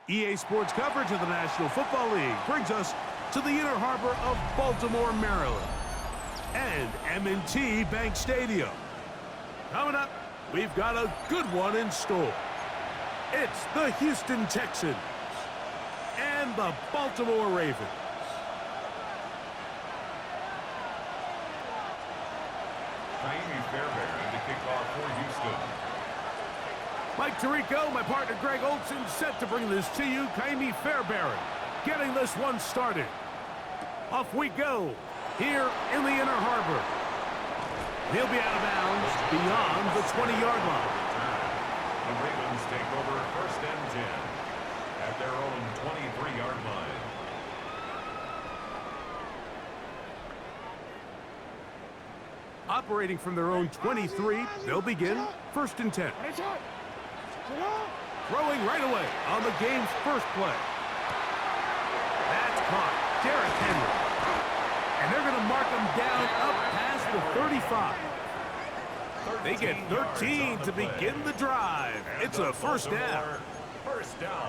EA Sports coverage of the National Football League brings us to the inner harbor of Baltimore, Maryland, and M&T Bank Stadium. Coming up, we've got a good one in store. It's the Houston Texans and the Baltimore Ravens. Fairbairn to kick off for Houston. Mike Tirico, my partner Greg Olson, set to bring this to you. Kaimi Fairbairn getting this one started. Off we go here in the inner harbor. He'll be out of bounds beyond the 20-yard line. The Ravens take over 1st and 10 at their own 23-yard line. Operating from their own 23, they'll begin 1st and 10. Throwing right away on the game's first play. That's caught. Derrick Henry. And they're going to mark him down up past the 35. They get 13 to begin the drive. It's a first down.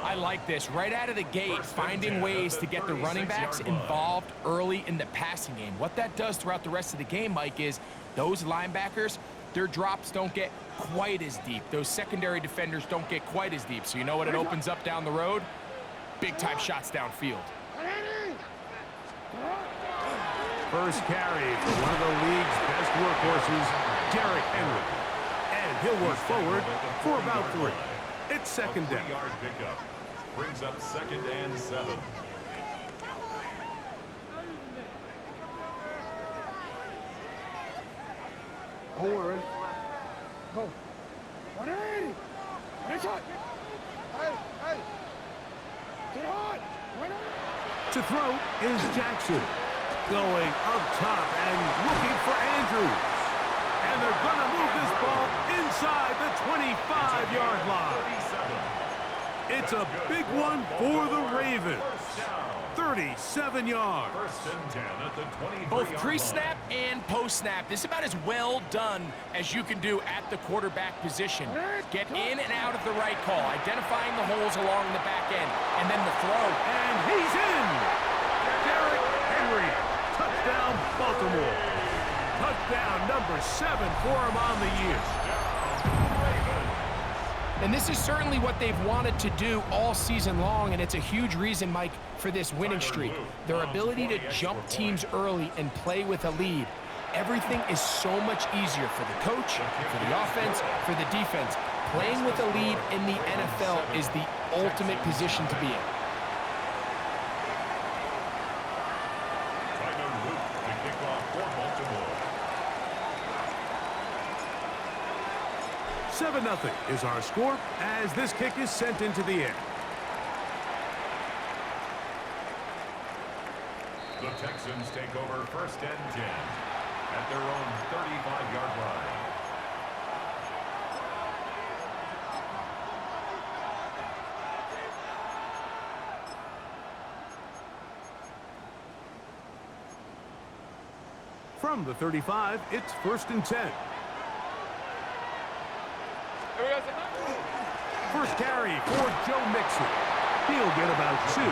I like this. Right out of the gate, finding ways to get the running backs involved early in the passing game. What that does throughout the rest of the game, Mike, is those linebackers, their drops don't get quite as deep. Those secondary defenders don't get quite as deep. So you know what it opens up down the road? Big-time shots downfield. First carry for one of the league's best workhorses, Derrick Henry. And he'll work forward for about 3. It's second down. 3-yard pickup brings up 2nd and 7. Horn. Go. 180. Hey. Get on. To throw is Jackson. Going up top and looking for Andrews. And they're going to move this ball inside the 25-yard line. It's a big one for the Ravens. 37 yards. 1st and 10 at the 23-yard Both pre-snap and post-snap. This is about as well done as you can do at the quarterback position. Get in and out of the right call, identifying the holes along the back end, and then the throw. And he's in. Derrick Henry. Touchdown, Baltimore. Touchdown number 7 for him on the year. And this is certainly what they've wanted to do all season long, and it's a huge reason, Mike, for this winning streak. Their ability to jump teams early and play with a lead. Everything is so much easier for the coach, for the offense, for the defense. Playing with a lead in the NFL is the ultimate position to be in. 7-0 is our score as this kick is sent into the air. The Texans take over 1st and 10 at their own 35-yard line. From the 35, it's 1st and 10. First carry for Joe Mixon. He'll get about 2.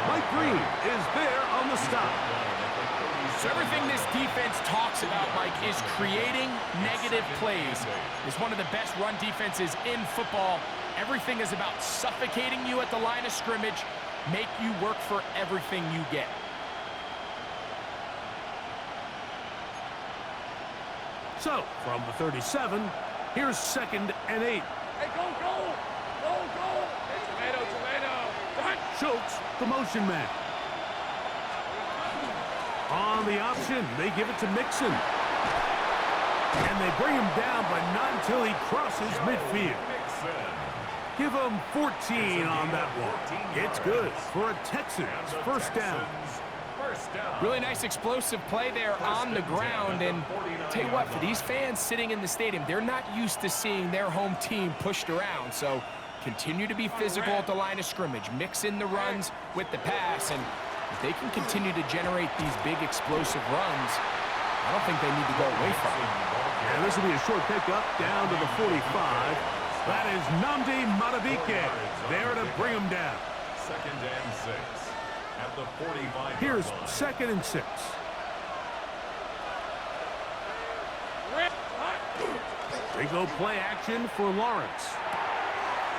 Mike Green is there on the stop. So everything this defense talks about, Mike, is creating negative plays. It's one of the best run defenses in football. Everything is about suffocating you at the line of scrimmage, make you work for everything you get. So, from the 37, here's 2nd and 8. Hey, go. Hey, tomato. Schultz, the motion man. On the option, they give it to Mixon. And they bring him down, but not until he crosses midfield. Give him 14 on that one. It's good for a Texans first down. Really nice explosive play there on the ground. And tell you what, for these fans sitting in the stadium, they're not used to seeing their home team pushed around. So continue to be physical at the line of scrimmage. Mix in the runs with the pass. And if they can continue to generate these big explosive runs, I don't think they need to go away from it. And this will be a short pickup down to the 45. That is Nnamdi Madubuike there to bring him down. second and 6 at the 45-yard Here's line. 2nd and 6. They go play action for Lawrence.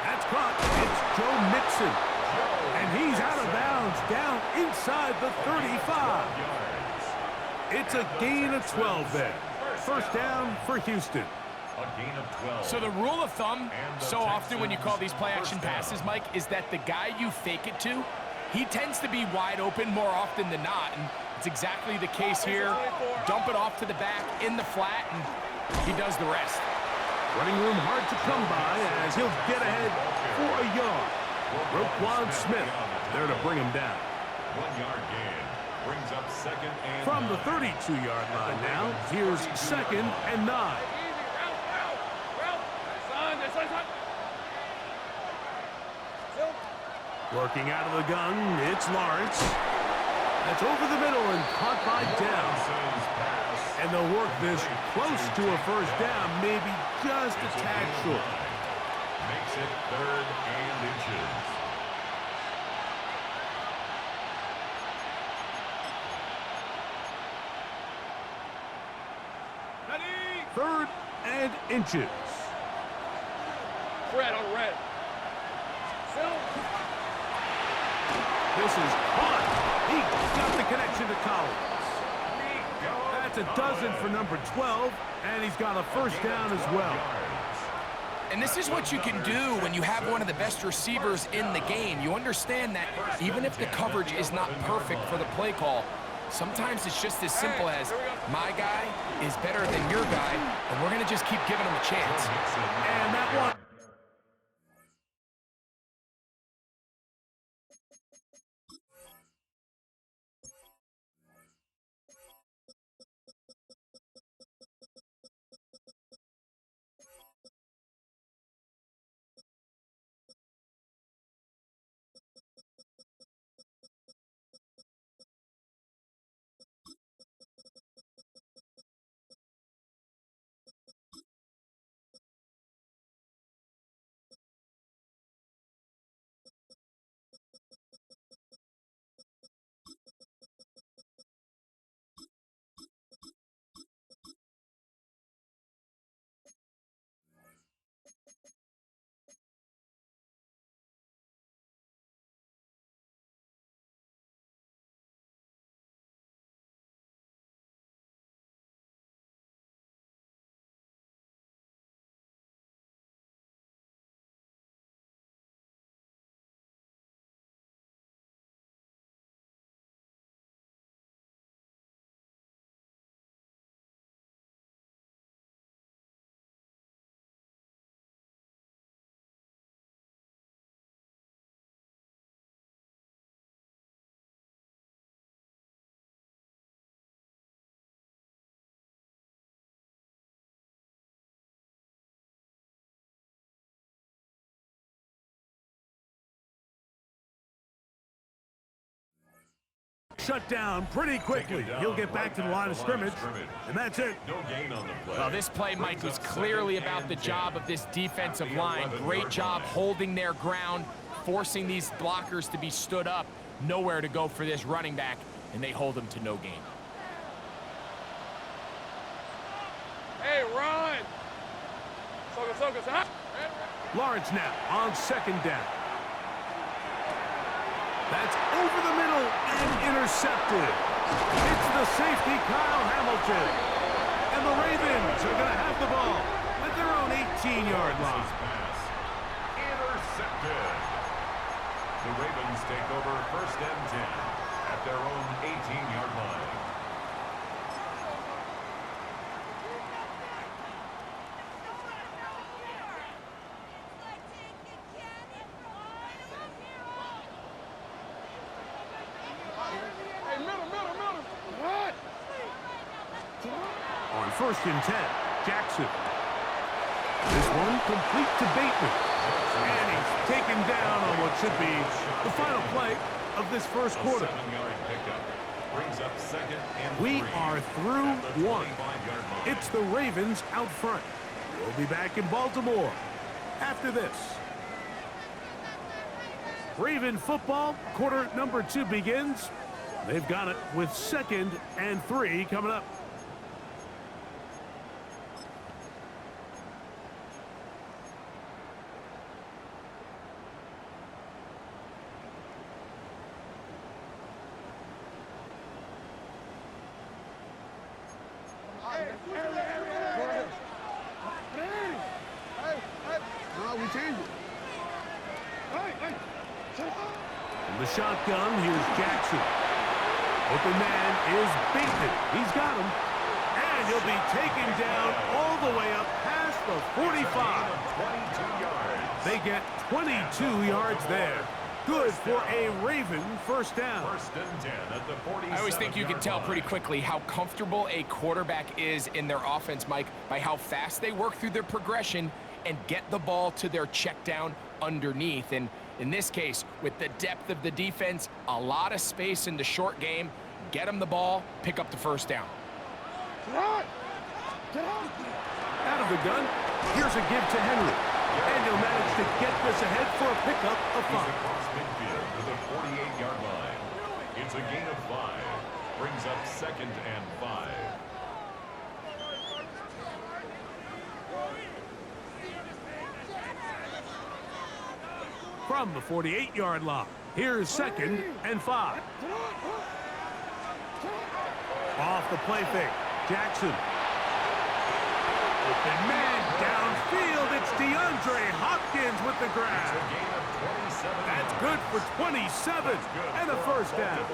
That's caught. It's Joe Mixon. And he's out of bounds down inside the 35. It's a gain of 12 there. First down for Houston. A gain of 12. So the rule of thumb, so often when you call these play-action passes, Mike, is that the guy you fake it to, he tends to be wide open more often than not, and it's exactly the case here. Dump it off to the back in the flat, and he does the rest. Running room hard to come by as he'll get ahead for a yard. Roquan Smith there to bring him down. 1-yard gain brings up second and From the 9. 32-yard line now, here's 2nd and 9. Working out of the gun, it's Lawrence. That's over the middle and caught by Downs. And they'll work this close to a first down, maybe just a tad short. Makes it 3rd and inches. Third and inches. Red on red. This is caught. He got the connection to Collins. That's a dozen for number 12, and he's got a first down as well. And this is what you can do when you have one of the best receivers in the game. You understand that even if the coverage is not perfect for the play call, sometimes it's just as simple as my guy is better than your guy, and we're going to just keep giving him a chance. And that one. Shut down pretty quickly. He'll get back to the line of scrimmage, and that's it. No gain on the play. Well, this play, Mike, was clearly about the job of this defensive line. Great job holding their ground, forcing these blockers to be stood up. Nowhere to go for this running back, and they hold him to no gain. Hey, run! Focus, huh? Lawrence now on 2nd down. That's over the middle and intercepted. It's the safety, Kyle Hamilton. And the Ravens are going to have the ball at their own 18-yard line. Pass intercepted. The Ravens take over 1st and 10 at their own 18-yard line. What? On 1st and 10, Jackson. This one complete to Bateman. And he's taken down on what should be the final play of this first quarter. 7-yard pickup brings up 2nd and 3. We are through at the one. 25-yard line. It's the Ravens out front. We'll be back in Baltimore after this. Raven football, quarter number 2 begins. They've got it with 2nd and 3 coming up. From the shotgun, here's Jackson. Open man is Bateman. He's got him. And he'll be taken down all the way up past the 45. 22 yards. They get 22 yards there. Good for a Raven first down. 1st and 10 at the 47. I always think you can tell pretty quickly how comfortable a quarterback is in their offense, Mike, by how fast they work through their progression and get the ball to their check down underneath. And in this case, with the depth of the defense, a lot of space in the short game, get them the ball, pick up the first down. Out of the gun, here's a give to Henry. And he'll manage to get this ahead for a pickup of 5. He's across midfield to the 48-yard line. It's a gain of 5. Brings up 2nd and 5. From the 48-yard line, here's 2nd and 5. Off the play fake, Jackson. Open man downfield. It's DeAndre Hopkins with the grab. That's good for 27 and a first down.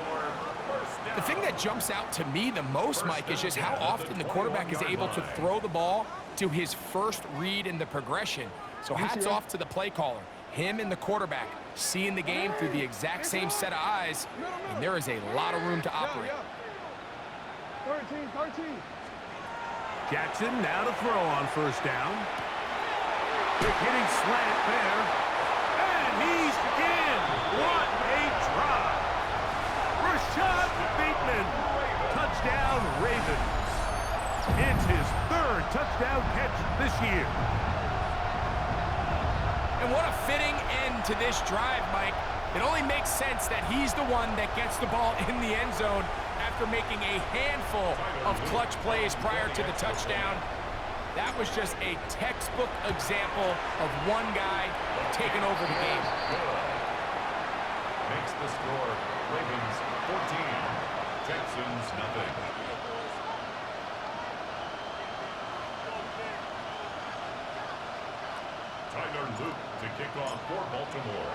The thing that jumps out to me the most, Mike, is just how often the quarterback is able to throw the ball to his first read in the progression. So hats off to the play caller. Him and the quarterback seeing the game through the exact same set of eyes, and there is a lot of room to operate. 13. Jackson now to throw on first down. Quick hitting slant there. And he's in. What a drive. Rashad Bateman. Touchdown Ravens. It's his 3rd touchdown catch this year. And what a fitting end to this drive, Mike. It only makes sense that he's the one that gets the ball in the end zone after making a handful of clutch plays prior to the touchdown. That was just a textbook example of one guy taking over the game. Makes the score Ravens 14, Texans nothing. Tyler Luke to kick off for Baltimore.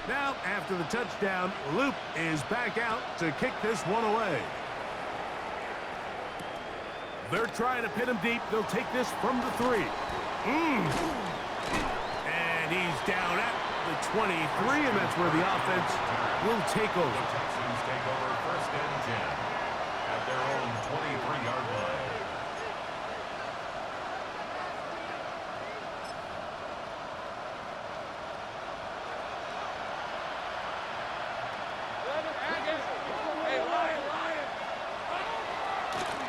Now, after the touchdown, Luke is back out to kick this one away. They're trying to pin him deep. They'll take this from the 3. And he's down at the 23, and that's where the offense will take over. The Texans take over 1st and 10 at their own 23-yard line.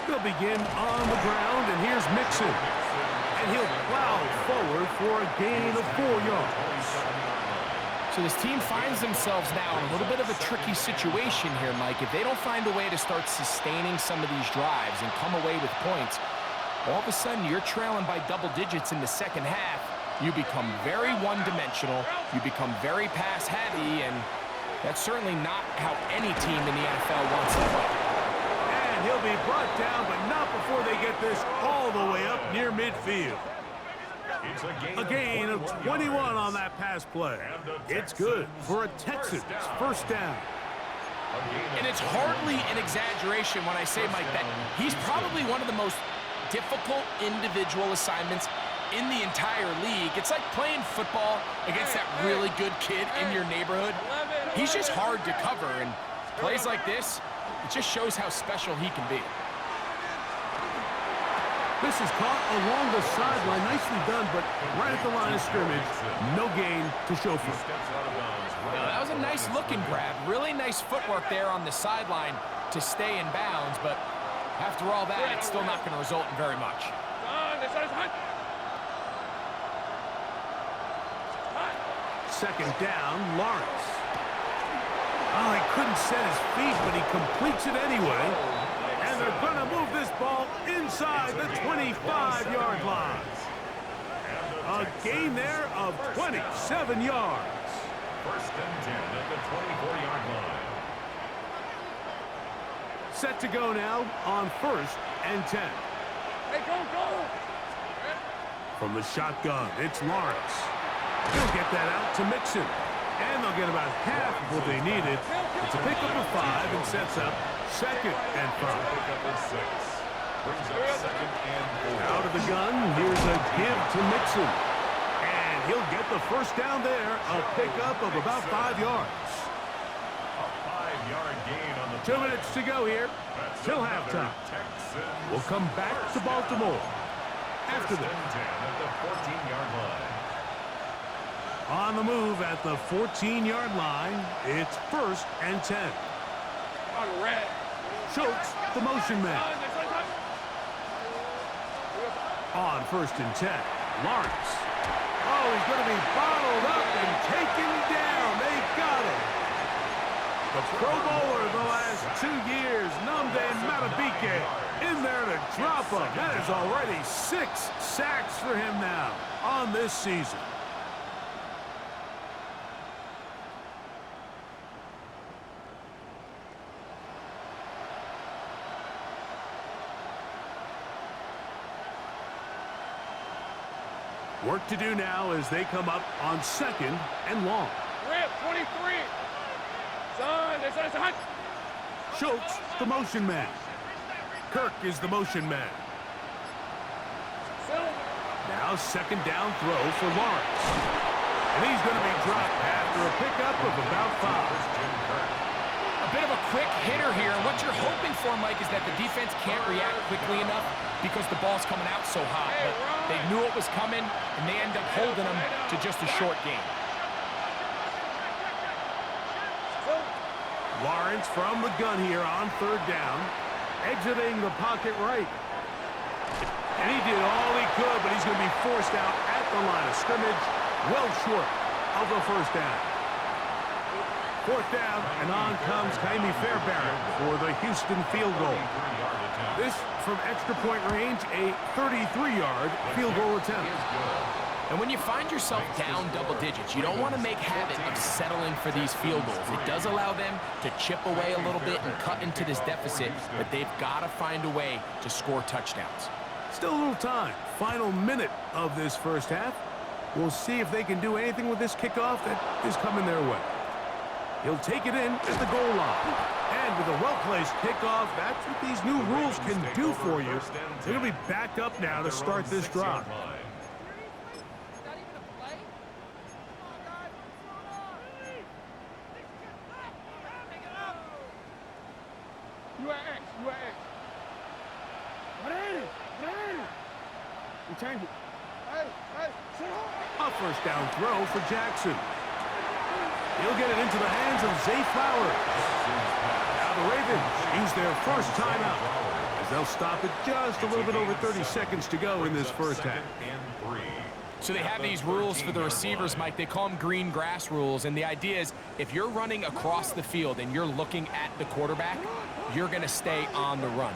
They'll begin on the ground, and here's Mixon. And he'll plow forward for a gain of 4 yards. So this team finds themselves now in a little bit of a tricky situation here, Mike. If they don't find a way to start sustaining some of these drives and come away with points, all of a sudden you're trailing by double digits in the second half. You become very one-dimensional. You become very pass-heavy, and that's certainly not how any team in the NFL wants to play. And he'll be brought down, but not before they get this all the way up near midfield. It's A gain of 21 on that pass play. It's good for a Texans first down. And it's hardly an exaggeration when I say, Mike, that he's probably one of the most difficult individual assignments in the entire league. It's like playing football against that really good kid in your neighborhood. He's just hard to cover, and plays like this, it just shows how special he can be. This is caught along the sideline. Nicely done, but right at the line of scrimmage, no gain to show for it. Now, that was a nice looking grab. Really nice footwork there on the sideline to stay in bounds, but after all that, it's still not going to result in very much. Second down, Lawrence. Oh, he couldn't set his feet, but he completes it anyway. And they're going to move this ball inside the 25-yard line. A gain there of 27 yards. First and 10 at the 24-yard line. Set to go now on 1st and 10. Hey, go! From the shotgun, it's Lawrence. He'll get that out to Mixon. And they'll get about half of what they needed. It's a pickup of 5 and sets up 2nd and 5. Pickup of 6. Brings up 2nd and 4. Out of the gun, here's a give to Mixon. And he'll get the first down there, a pickup of about 5 yards. A 5-yard gain on the 2 minutes to go here, till halftime. We'll come back to Baltimore after this. First and 10 at the 14-yard line. On the move at the 14-yard line, it's 1st and 10. On red. Schultz, the motion man. On 1st and 10, Lawrence. Oh, he's going to be bottled up and taken down. They got him. The Pro Bowler the last 2 years, Nnamdi Madubuike, in there to drop him. That is already 6 sacks for him now on this season. Work to do now as they come up on 2nd and long. Red, 23. Son. Schultz, the motion man. Kirk is the motion man. Now 2nd down throw for Lawrence. And he's going to be dropped after a pickup of about 5. A bit of a quick hitter here. What you're hoping for, Mike, is that the defense can't react quickly enough because the ball's coming out so hot. But they knew it was coming, and they end up holding them to just a short gain. Lawrence from the gun here on 3rd down, exiting the pocket right. And he did all he could, but he's going to be forced out at the line of scrimmage, well short of the 1st down. 4th down, and on comes Kaimi Fairbairn for the Houston field goal. This from extra point range, a 33-yard field goal attempt. And when you find yourself down double digits, you don't want to make habit of settling for these field goals. It does allow them to chip away a little bit and cut into this deficit, but they've got to find a way to score touchdowns. Still a little time. Final minute of this first half. We'll see if they can do anything with this kickoff that is coming their way. He'll take it in at the goal line. And with a well-placed kickoff, that's what these new rules can do for you. They're going to be back up now to start this drive. You are X. What is it? You change it. Hey, sit A 1st down throw for Jackson. He'll get it into the hands of Zay Flowers. Now the Ravens use their first timeout as they'll stop it just a little bit over 30 seconds to go in this first half. So they have these rules for the receivers, Mike. They call them green grass rules, and the idea is if you're running across the field and you're looking at the quarterback, you're going to stay on the run.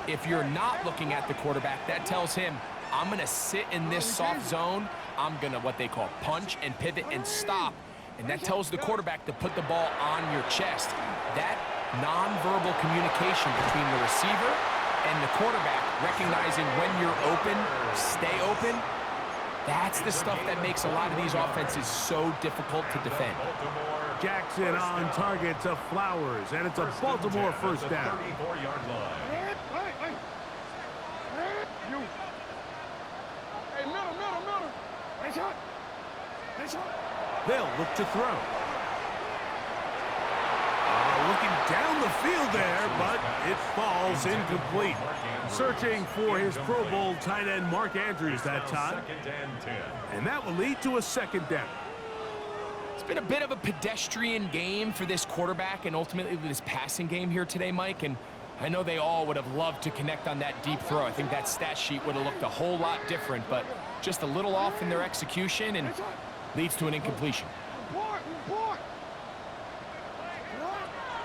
If you're not looking at the quarterback, that tells him, I'm going to sit in this soft zone. I'm going to what they call punch and pivot and stop. And that tells the quarterback to put the ball on your chest. That nonverbal communication between the receiver and the quarterback, recognizing when you're open, stay open, that's the stuff that makes a lot of these offenses so difficult to defend. Jackson on target to Flowers, and it's a Baltimore first down. Hey, middle. Nice shot. They'll look to throw. Looking down the field there, but it falls incomplete. Searching for his Pro Bowl tight end Mark Andrews that time. And that will lead to a 2nd down. It's been a bit of a pedestrian game for this quarterback and ultimately this passing game here today, Mike. And I know they all would have loved to connect on that deep throw. I think that stat sheet would have looked a whole lot different, but just a little off in their execution and leads to an incompletion.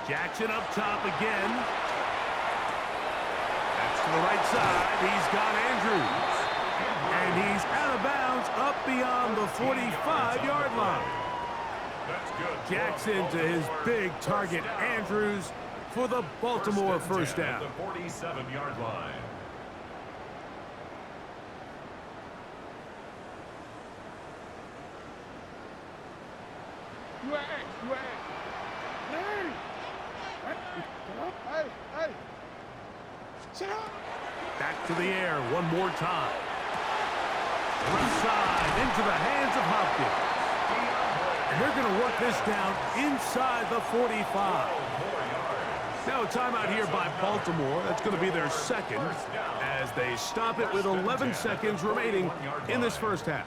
Jackson up top again. That's to the right side. He's got Andrews. And he's out of bounds up beyond the 45-yard line. Jackson to his big target, Andrews, for the Baltimore first down. The 47-yard line. Hey. Sit up. Back to the air one more time. Left side into the hands of Hopkins. And they're going to work this down inside the 45. Now a timeout here by Baltimore. That's going to be their second as they stop it with 11 seconds remaining in this first half.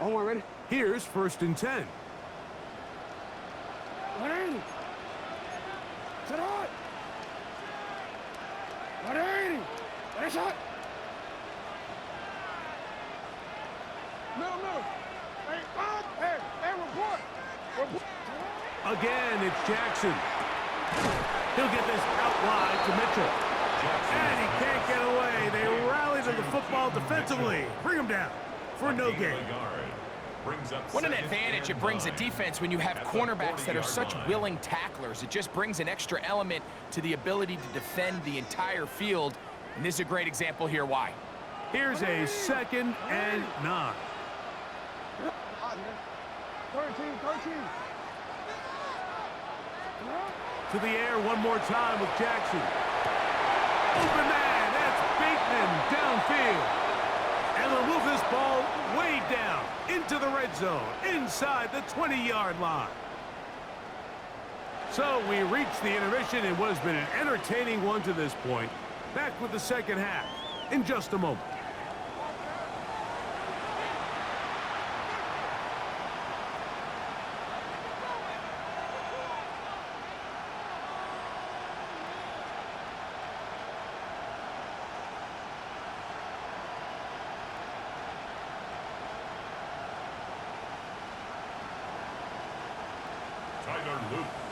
Oh, I'm ready. Here's 1st and 10. 180. Sit on. 180. That's shot. No. Hey, Bob. Hey, report. Again, it's Jackson. He'll get this out wide to Mitchell. And he can't get away. They rally to the football defensively. Bring him down for no gain. What an advantage it brings a defense when you have cornerbacks that are such willing tacklers. It just brings an extra element to the ability to defend the entire field. And this is a great example here why. Here's a 2nd and 9. 13. To the air one more time with Jackson. Open man, that's Bateman downfield. And they'll move this ball way down into the red zone, inside the 20-yard line. So we reach the intermission in what has been an entertaining one to this point. Back with the second half in just a moment.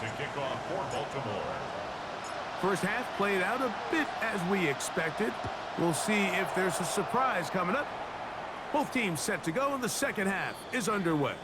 To kick off for Baltimore. First half played out a bit as we expected. We'll see if there's a surprise coming up. Both teams set to go, and the second half is underway.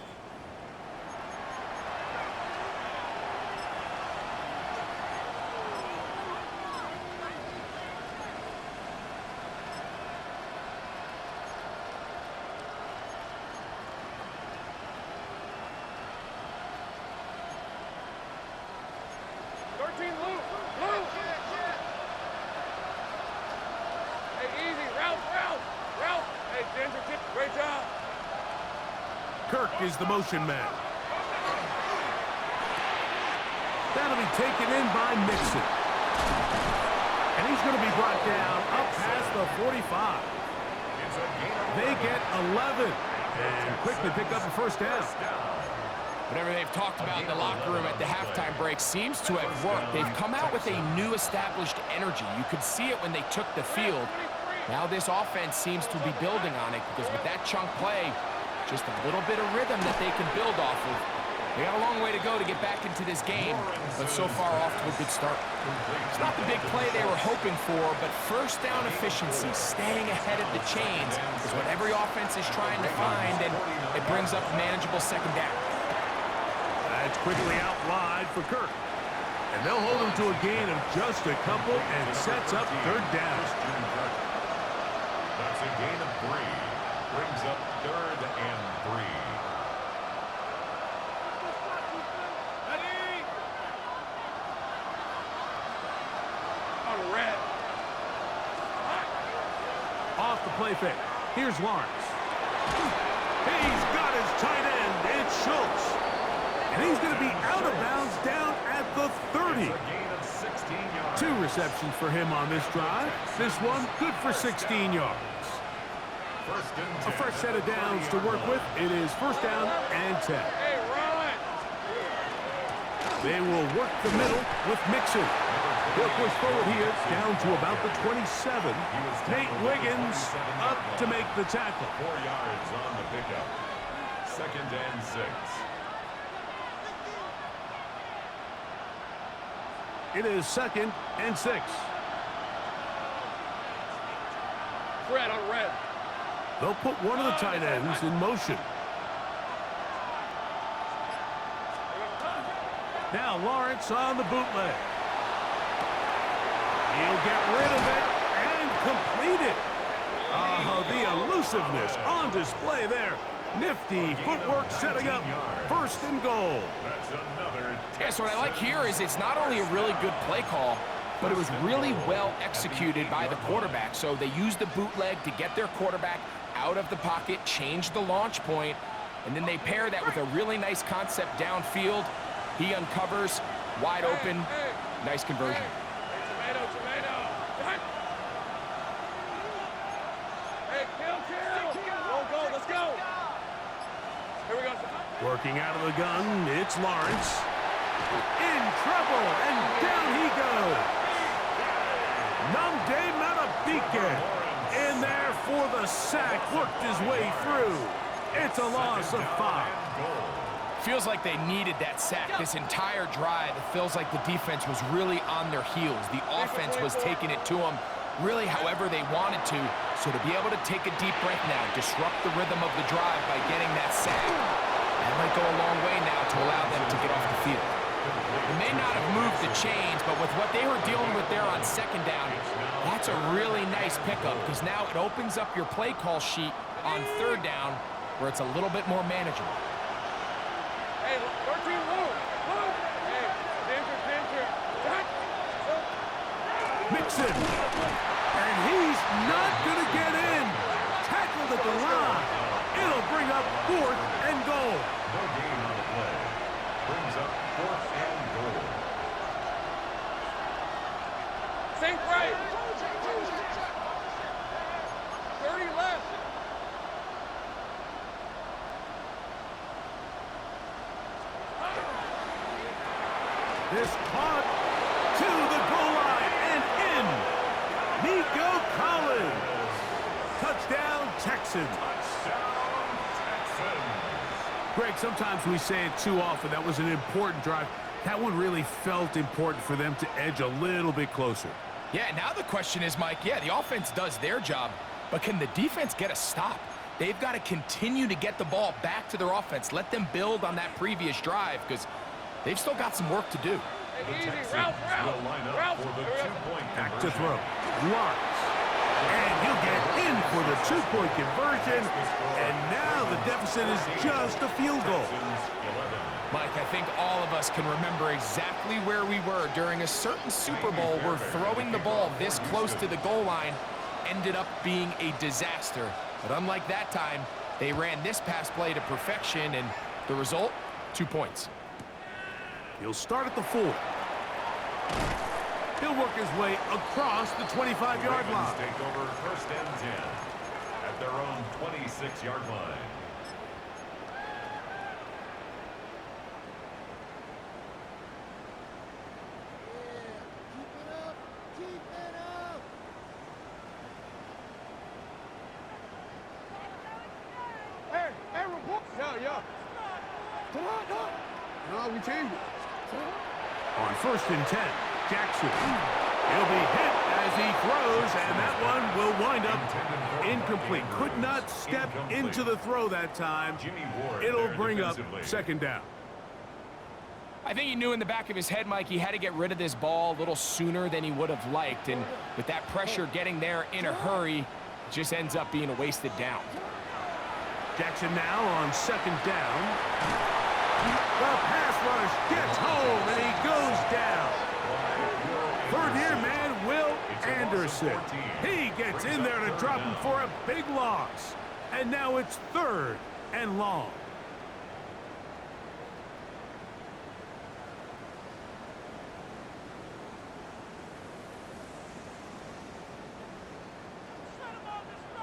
Kirk is the motion man. That'll be taken in by Mixon. And he's going to be brought down up past the 45. They get 11 and quickly pick up a first down. Whatever they've talked about in the locker room at the halftime break seems to have worked. They've come out with a new established energy. You could see it when they took the field. Now this offense seems to be building on it because with that chunk play, just a little bit of rhythm that they can build off of. They got a long way to go to get back into this game, but so far off to a good start. It's not the big play they were hoping for, but first down efficiency, staying ahead of the chains, is what every offense is trying to find, and it brings up a manageable second down. That's quickly out wide for Kirk. And they'll hold him to a gain of just a couple and sets up third down. That's a gain of 3. Brings up 3rd and 3. On the red. Off the play fake. Here's Lawrence. He's got his tight end. It's Schultz. And he's going to be out of bounds down at the 30. It's a gain of 16 yards. 2 receptions for him on this drive. This one good for 16 yards. A fresh set of downs to work with. It is first down and 10. Hey, roll it. They will work the middle with Mixon. They'll push forward here down to about the 27. Nate Wiggins up to make the tackle. 4 yards on the pickup. second and 6. It is 2nd and 6. Red on red. They'll put one of the tight ends in motion. Now Lawrence on the bootleg. He'll get rid of it and complete it. Oh, the elusiveness on display there. Nifty footwork setting up 1st and goal. That's another. Yeah, so what I like here is it's not only a really good play call, but it was really well executed by the quarterback. So they used the bootleg to get their quarterback out of the pocket, change the launch point, and then they pair that with a really nice concept downfield. He uncovers, wide open, nice conversion. Tomato. Hey, kill. Go, let's go. Here we go. Working out of the gun, it's Lawrence. In trouble, and down he goes. Numde Matabike in there for the sack, worked his way through. It's a loss of 5. Feels like they needed that sack this entire drive. It feels like the defense was really on their heels. The offense was taking it to them really however they wanted to. So to be able to take a deep breath now, disrupt the rhythm of the drive by getting that sack, that might go a long way now to allow them to get off the field. They may not have moved the chains, but with what they were dealing with there on 2nd down, that's a really nice pickup because now it opens up your play call sheet on 3rd down where it's a little bit more manageable. Hey, 13, move. Hey, pincher. Mixon. And he's not going to get in. Tackled at the line. It'll bring up 4th and goal. No gain on the play. Brings up 4th and goal. Think right. 30 left. This caught to the goal line and in. Nico Collins. Touchdown, Texans. Greg, sometimes we say it too often. That was an important drive. That one really felt important for them to edge a little bit closer. Yeah, now the question is, Mike, yeah, the offense does their job, but can the defense get a stop? They've got to continue to get the ball back to their offense. Let them build on that previous drive because they've still got some work to do. The Texans will line up for the 2-point Back to conversion. throw. Lawrence. And he'll get in for the 2-point conversion. And now the deficit is just a field goal. Texans 11. Mike, I think all of us can remember exactly where we were during a certain Super Bowl where throwing the ball this close to the goal line ended up being a disaster. But unlike that time, they ran this pass play to perfection, and the result, 2 points. He'll start at the 4. He'll work his way across the 25-yard Ravens line. take over 1st and 10 at their own 26-yard line. Hey, report. Yeah. No, we changed it. On 1st and 10, Jackson. He'll be hit as he throws, and that one will wind up incomplete. Could not step into the throw that time. Jimmy Ward It'll there bring up defensively. 2nd down. I think he knew in the back of his head, Mike, he had to get rid of this ball a little sooner than he would have liked. And with that pressure getting there in a hurry, it just ends up being a wasted down. Jackson now on 2nd down. The pass rush gets home, and he goes down. 3rd-year man, Will Anderson. He gets in there to drop him for a big loss. And now it's 3rd and long.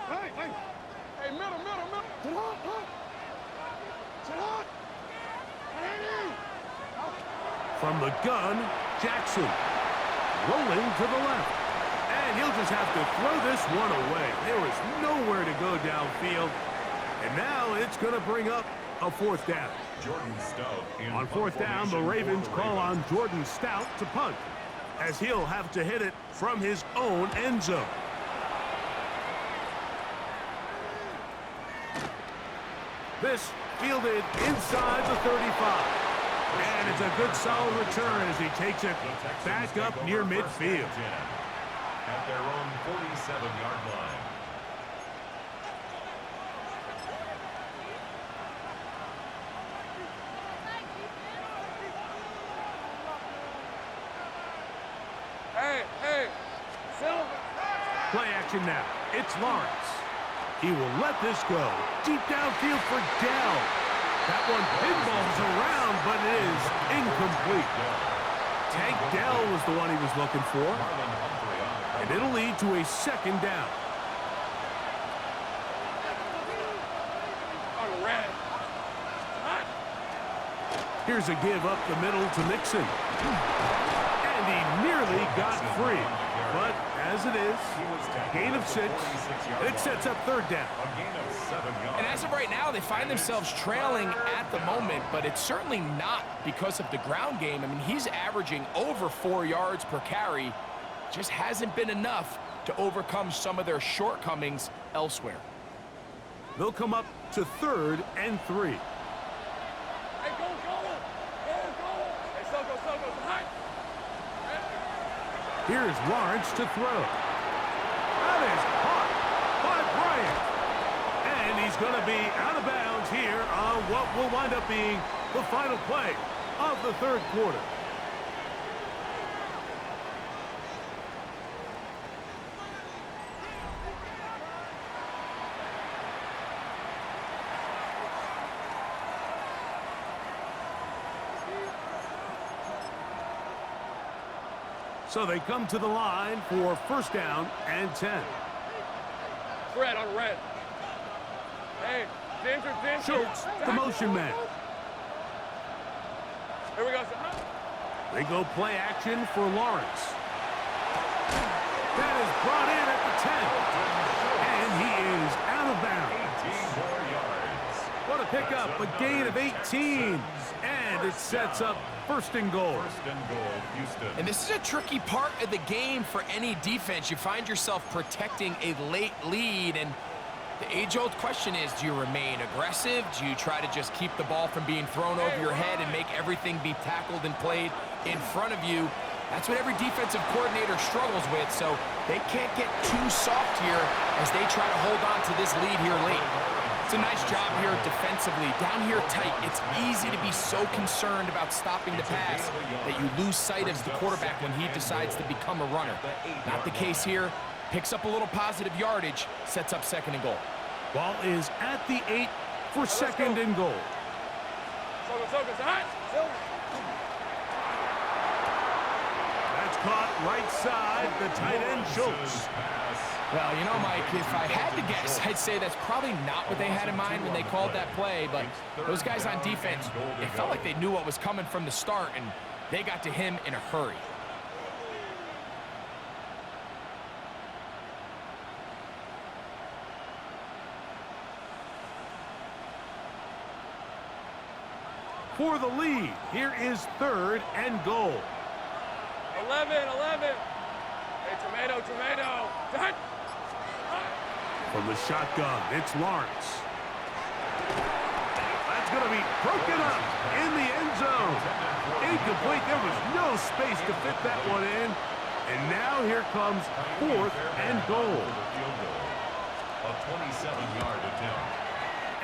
Hey, middle. Sit on. From the gun, Jackson rolling to the left. And he'll just have to throw this one away. There was nowhere to go downfield. And now it's going to bring up a fourth down. Jordan Stout in On fourth down, the formation Ravens for the call on Ravens. Jordan Stout to punt, as he'll have to hit it from his own end zone. This fielded inside the 35. And it's a good solid return as he takes it The Texans back take up over near first and midfield. 10 at their own 47-yard line. Hey, Silver. Play action now. It's Lawrence. He will let this go. Deep downfield for Dell. That one pinballs around, but it is incomplete. Tank Dell was the one he was looking for. Marlon Humphrey on the And cover. it'll lead to a second down. On red. Hot. Here's a give up the middle to Mixon. And he nearly got free. But as it is, He was tackled gain of at the 6. 46-yard It sets up third down. line. A gain of 7 yards. And as of right now, they find themselves trailing at the moment, but it's certainly not because of the ground game. I mean, he's averaging over 4 yards per carry. Just hasn't been enough to overcome some of their shortcomings elsewhere. They'll come up to 3rd and 3. Hey, go. Hey, Soko. Hot. Here's Lawrence to throw. That is caught by Bryant. And he's going to be out of bounds here on what will wind up being the final play of the third quarter. So they come to the line for first down and 10. Red on red. Hey, Ginger. Schultz, the motion man. Here we go. They go play action for Lawrence. That is brought in at the 10. And he is out of bounds. 18 more yards. What a pickup, a gain of 18. And it sets up first and goal. First and goal, Houston. And this is a tricky part of the game for any defense. You find yourself protecting a late lead, and the age-old question is, do you remain aggressive? Do you try to just keep the ball from being thrown over your head and make everything be tackled and played in front of you? That's what every defensive coordinator struggles with, so they can't get too soft here as they try to hold on to this lead here late. It's a nice job here defensively. Down here tight, it's easy to be so concerned about stopping the pass that you lose sight of the quarterback when he decides to become a runner. Not the case here. Picks up a little positive yardage, sets up second and goal. Ball is at the 8 for second and goal. Soko. Hot. Silver. That's caught right side, the tight end Schultz. Well, you know, Mike, if I had to guess, I'd say that's probably not what they had in mind when they called that play, but those guys on defense, it felt like they knew what was coming from the start, and they got to him in a hurry. For the lead, here is third and goal. 11. Hey, tomato. Hot. From the shotgun, it's Lawrence. That's going to be broken up in the end zone. Incomplete. There was no space to fit that one in. And now here comes fourth and goal. A 27-yard attempt.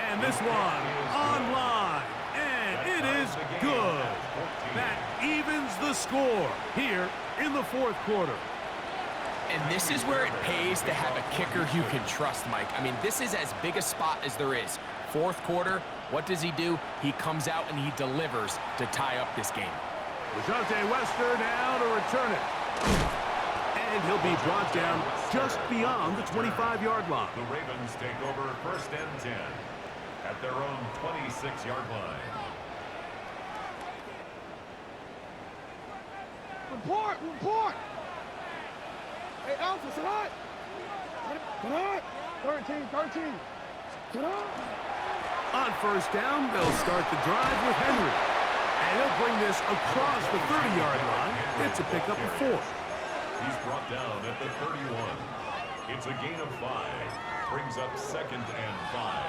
And this one online. And it is good. That evens the score here in the fourth quarter. And this is where it pays to have a kicker you can trust, Mike. I mean, this is as big a spot as there is. Fourth quarter, what does he do? He comes out and he delivers to tie up this game. Rajante Wester now to return it. And he'll be brought down just beyond the 25-yard line. The Ravens take over first and 10 at their own 26-yard line. Report. Hey, Alpha, sit hot. Get hot. 13. Get hot. On first down, they'll start the drive with Henry. And he'll bring this across the 30-yard line. It's a pickup of 4. He's brought down at the 31. It's a gain of 5. Brings up 2nd and 5.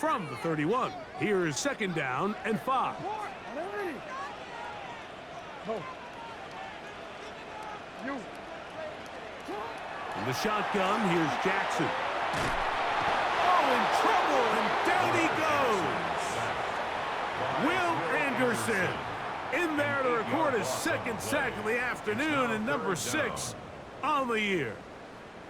From the 31, here is 2nd down and 5. Oh. You. In the shotgun, here's Jackson. Oh, in trouble, and down he goes. Will Anderson in there to record his 2nd sack of the afternoon and number 6 on the year.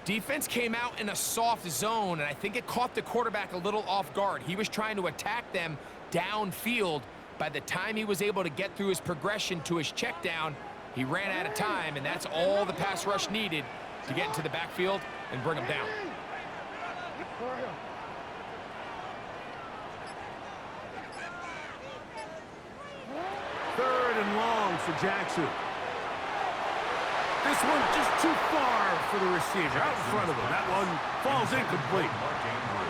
Defense came out in a soft zone, and I think it caught the quarterback a little off guard. He was trying to attack them downfield. By the time he was able to get through his progression to his check down, he ran out of time, and that's all the pass rush needed to get into the backfield and bring him down. Third and long for Jackson. This one just too far for the receiver. Out in front of him. That one falls incomplete.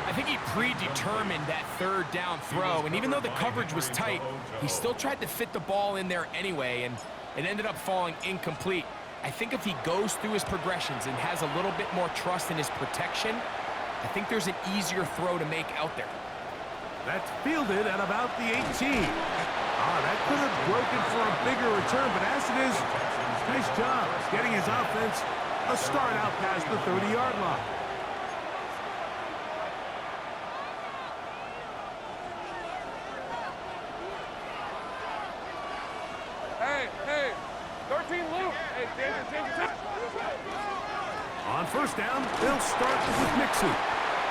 I think he predetermined that 3rd down throw, and even though the coverage was tight, he still tried to fit the ball in there anyway, and it ended up falling incomplete. I think if he goes through his progressions and has a little bit more trust in his protection, I think there's an easier throw to make out there. That's fielded at about the 18. That could have broken for a bigger return, but as it is, nice job getting his offense a start out past the 30-yard line. Hey, 13 Luke. Hey, change. On first down, they'll start with Mixon.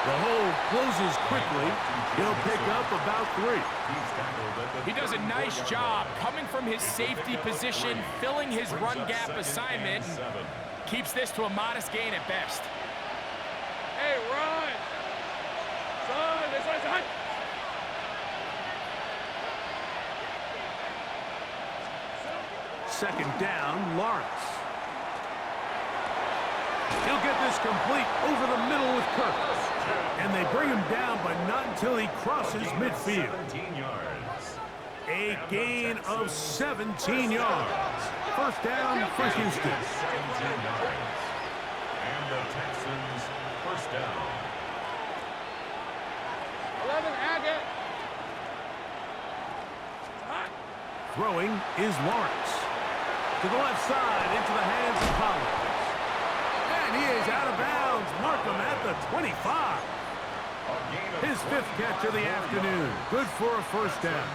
The hole closes quickly. He'll pick up about 3. He does a nice job coming from his safety position, filling his run gap assignment, and keeps this to a modest gain at best. Hey, run. Son, this one's hot. Second down, Lawrence. He'll get this complete over the middle with Kirk. And they bring him down, but not until he crosses midfield. 17 yards. A gain of 17 yards. First down for Houston. 17 yards. And the Texans first down. 11, Agate. Throwing is Lawrence. To the left side, into the hands of Collins. And he is out of bounds. Mark him at the 25. His 5th catch of the afternoon. Good for a first down.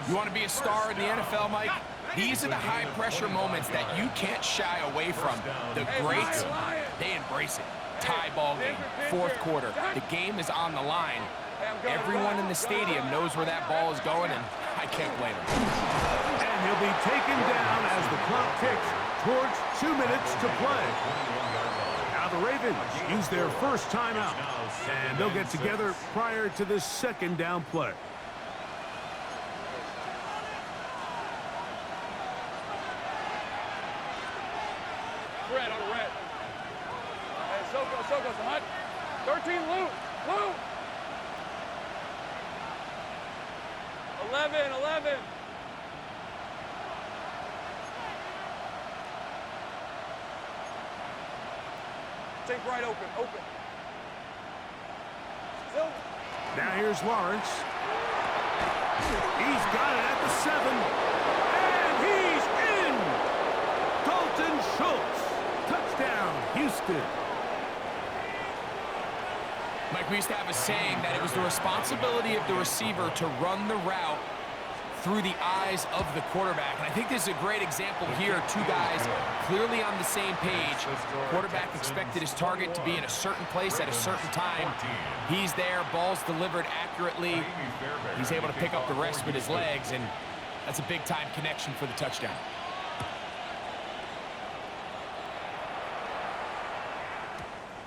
You want to be a star in the NFL, Mike? These are the high-pressure moments that you can't shy away from. The greats, they embrace it. Tie ball game, 4th quarter. The game is on the line. Everyone in the stadium knows where that ball is going, and I can't blame him. And he'll be taken down as the clock ticks towards 2 minutes to play. Now the Ravens use their first timeout, and they'll get together prior to this 2nd down play. Red on red. Hey, Soko's hot. 13 Luke. 11. Take right open. Still. Now here's Lawrence. He's got it at the 7. And he's in! Dalton Schultz. Touchdown, Houston. Mike, we used to have a saying that it was the responsibility of the receiver to run the route through the eyes of the quarterback. And I think this is a great example here. 2 guys clearly on the same page. Quarterback expected his target to be in a certain place at a certain time. He's there, ball's delivered accurately. He's able to pick up the rest with his legs, and that's a big-time connection for the touchdown.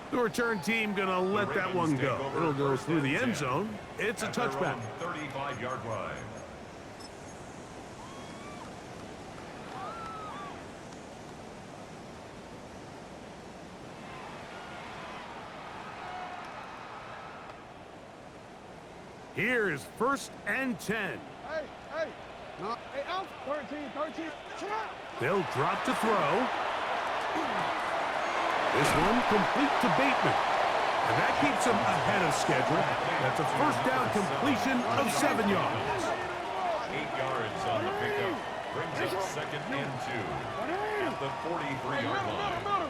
The return team gonna let that one go. It'll go through the end zone. It's a touchback. 35-yard line. Here's 1st and 10. Hey, hey. No, hey, out. 13. Shut up. They'll drop to throw. This one complete to Bateman. And that keeps him ahead of schedule. That's a 1st down completion of 7 yards. 8 yards on the pickup. Brings up 2nd and 2 at the 43-yard line.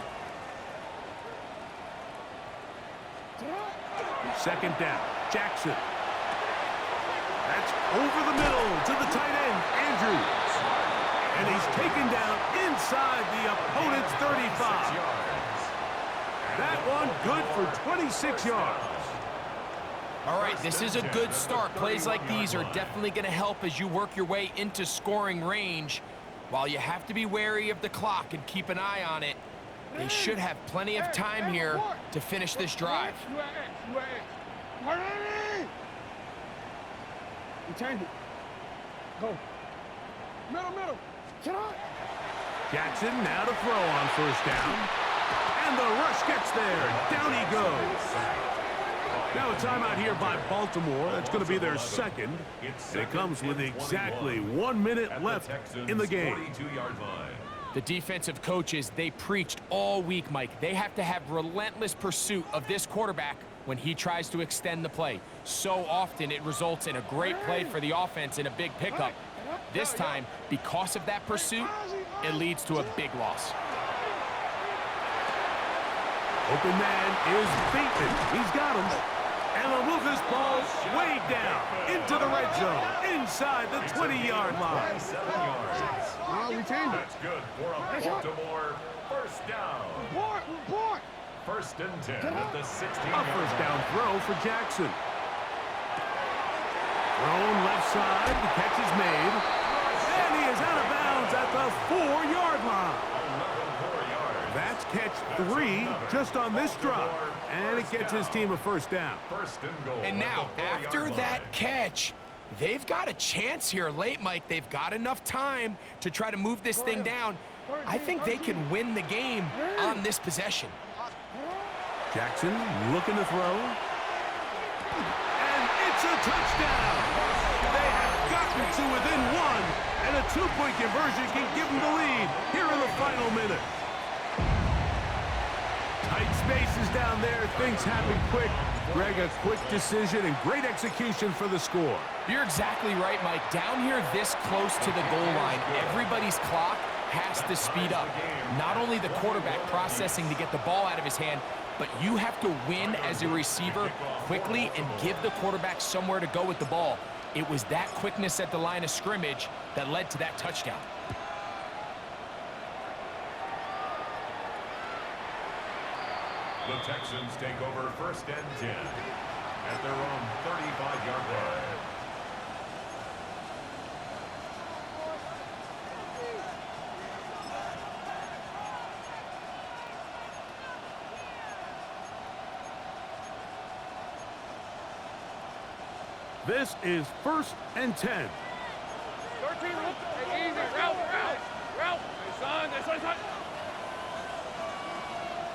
2nd down. Jackson. That's over the middle to the tight end, Andrews. And he's taken down inside the opponent's 35. That one good for 26 yards. All right, this is a good start. Plays like these are definitely going to help as you work your way into scoring range. While you have to be wary of the clock and keep an eye on it, they should have plenty of time here to finish this drive. You change it. Go. Middle. Get on. Jackson now to throw on 1st down. And the rush gets there. Down he goes. Now a timeout here by Baltimore. That's going to be their 2nd. And it comes with exactly 1 minute left in the game. The defensive coaches, they preached all week, Mike. They have to have relentless pursuit of this quarterback when he tries to extend the play. So often it results in a great play for the offense and a big pickup. This time, because of that pursuit, it leads to a big loss. Open man is Bateman. He's got him. And they'll move this ball way down into the red zone, inside the 20-yard line. 7 yards. No, we changed it. That's good for a Baltimore 1st down. Report. 1st and 10 at the 16-yard A 1st down throw for Jackson. Thrown left side. The catch is made. And he is out of bounds at the 4-yard line. That's catch 3 just on this drive. And it gets his team a 1st down. 1st and goal. And now, after that catch, they've got a chance here late, Mike. They've got enough time to try to move this thing down. I think they can win the game on this possession. Jackson looking to throw. And it's a touchdown. They have gotten to within 1. And a 2-point conversion can give them the lead here in the final minute. Tight spaces down there. Things happen quick. Greg, a quick decision and great execution for the score. You're exactly right, Mike. Down here this close to the goal line, everybody's clock has to speed up. Not only the quarterback processing to get the ball out of his hand, but you have to win as a receiver quickly and give the quarterback somewhere to go with the ball. It was that quickness at the line of scrimmage that led to that touchdown. The Texans take over 1st and 10 at their own 35-yard line. This is 1st and 10. 13. Hey, easy. Route. Hey, son.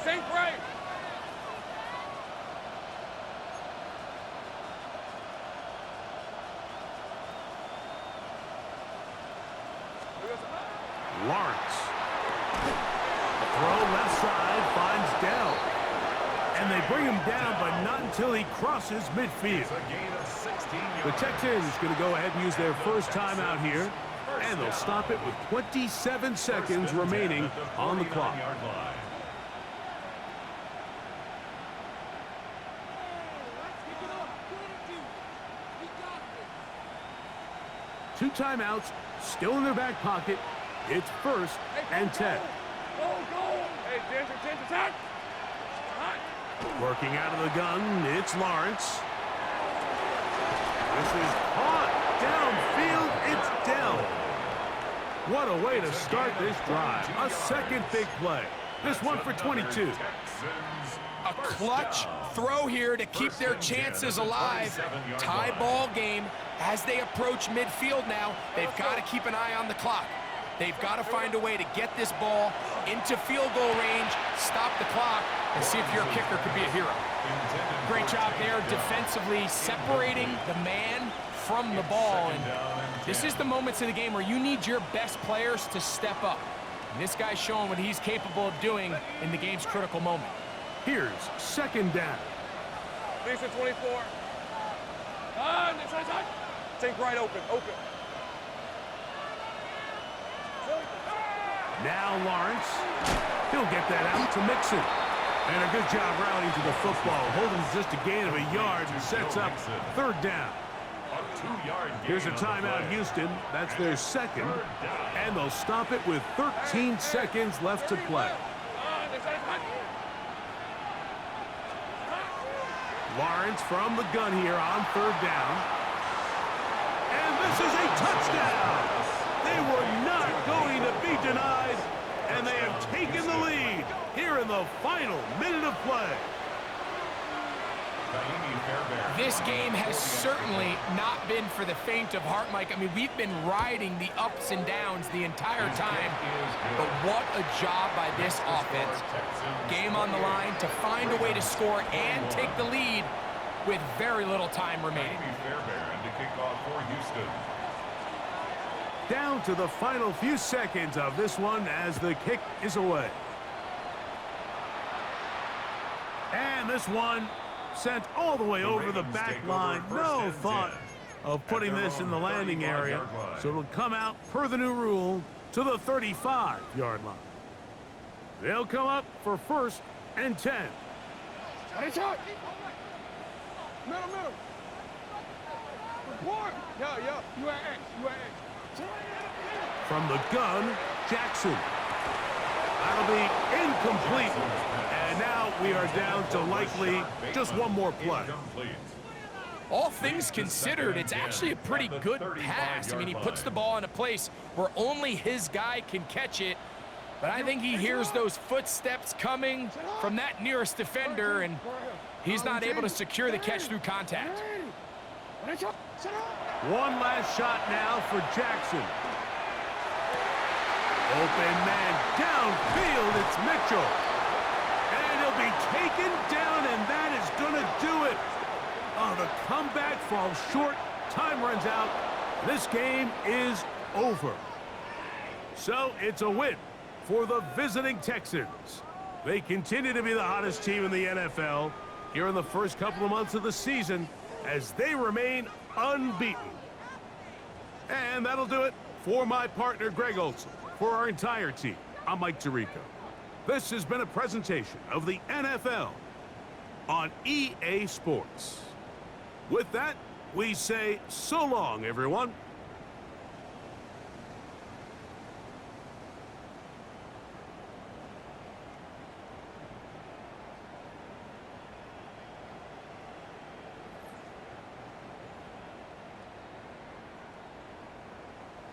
Sink right. Lawrence. Throw left side, finds Dell. And they bring him down, but not until he crosses midfield. The Texans going to go ahead and use their 1st timeout here. And they'll stop it with 27 seconds remaining on the clock. 2 timeouts still in their back pocket. It's 1st and 10. Go. Hey, Ginger, attack. Working out of the gun, it's Lawrence. This is caught. Downfield, it's Dell. What a way to start this drive. A 2nd big play. This one for 22. A clutch throw here to keep their chances alive. Tie ball game as they approach midfield now. They've got to keep an eye on the clock. They've got to find a way to get this ball into field goal range, stop the clock, and see if your kicker could be a hero. Great job there defensively separating the man from the ball. And this is the moments of the game where you need your best players to step up. And this guy's showing what he's capable of doing in the game's critical moment. Here's second down. Leads to 24. Take right open. Now Lawrence. He'll get that out to Mixon. And a good job rallying to the football. Holding just a gain of a yard and sets up third down. Here's a timeout, Houston. That's their second. And they'll stop it with 13 seconds left to play. Lawrence from the gun here on third down. And this is a touchdown. They were not going to be denied, and they have taken the lead here in the final minute of play. This game has certainly not been for the faint of heart, Mike. I mean, we've been riding the ups and downs the entire time, but what a job by this offense. Game on the line to find a way to score and take the lead with very little time remaining. Down to the final few seconds of this one as the kick is away. And this one sent all the way over the back line. No thought of putting this in the landing area. So it'll come out per the new rule to the 35-yard line. They'll come up for first and 10. Middle. Report. Yeah. You at X. From the gun, Jackson. That'll be incomplete. And now we are down to likely just one more play. All things considered, it's actually a pretty good pass. I mean, he puts the ball in a place where only his guy can catch it. But I think he hears those footsteps coming from that nearest defender, and he's not able to secure the catch through contact. One last shot now for Jackson. Open man downfield, it's Mitchell. And he'll be taken down, and that is going to do it. Oh, the comeback falls short. Time runs out. This game is over. So it's a win for the visiting Texans. They continue to be the hottest team in the NFL here in the first couple of months of the season as they remain unbeaten. And that'll do it for my partner, Greg Olson. For our entire team, I'm Mike Tirico. This has been a presentation of the NFL on EA Sports. With that, we say so long, everyone.